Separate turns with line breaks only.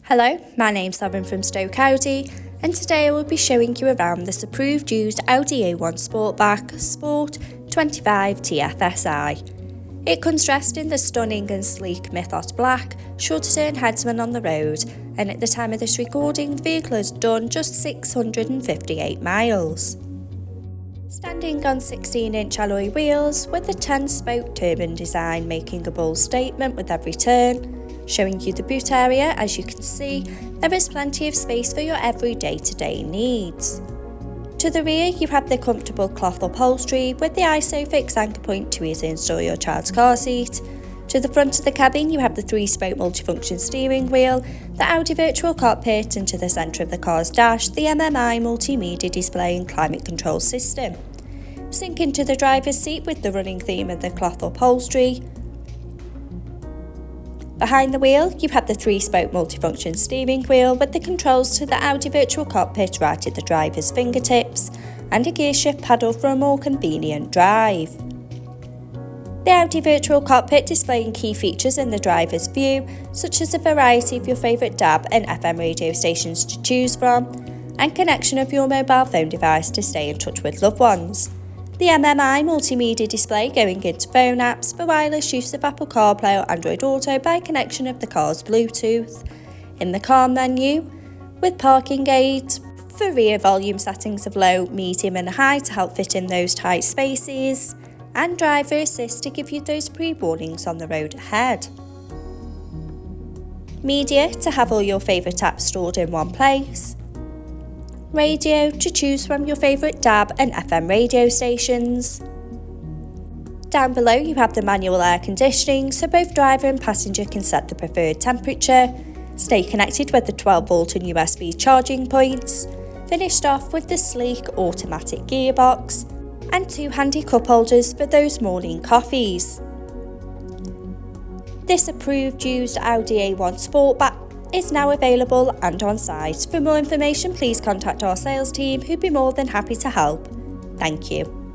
Hello, my name's Lauren from Stoke Audi, and today I will be showing you around this approved used Audi A1 Sportback Sport 25 TFSI. It comes dressed in the stunning and sleek Mythos black, short-turn headsman on the road, and at the time of this recording the vehicle has done just 658 miles. Standing on 16-inch alloy wheels with a 10-spoke turbine design making a bold statement with every turn. Showing you the boot area, as you can see, there is plenty of space for your every day-to-day needs. To the rear you have the comfortable cloth upholstery with the ISOFIX anchor point to easily install your child's car seat. To the front of the cabin you have the 3-spoke multifunction steering wheel, the Audi virtual cockpit, and to the centre of the car's dash the MMI multimedia display and climate control system. Sink into the driver's seat with the running theme of the cloth upholstery. Behind the wheel, you have the 3-spoke multifunction steering wheel with the controls to the Audi virtual cockpit right at the driver's fingertips and a gear shift paddle for a more convenient drive. The Audi virtual cockpit displaying key features in the driver's view, such as a variety of your favourite DAB and FM radio stations to choose from, and connection of your mobile phone device to stay in touch with loved ones. The MMI multimedia display going into phone apps for wireless use of Apple CarPlay or Android Auto by connection of the car's Bluetooth. In the car menu, with parking aids, for rear volume settings of low, medium and high to help fit in those tight spaces, and driver assist to give you those pre-warnings on the road ahead. Media to have all your favourite apps stored in one place. Radio to choose from your favourite DAB and FM radio stations. Down below you have the manual air conditioning so both driver and passenger can set the preferred temperature. Stay connected with the 12V and USB charging points. Finished off with the sleek automatic gearbox and 2 handy cup holders for those morning coffees. This approved used Audi A1 Sportback is now available and on site. For more information, please contact our sales team who'd be more than happy to help. Thank you.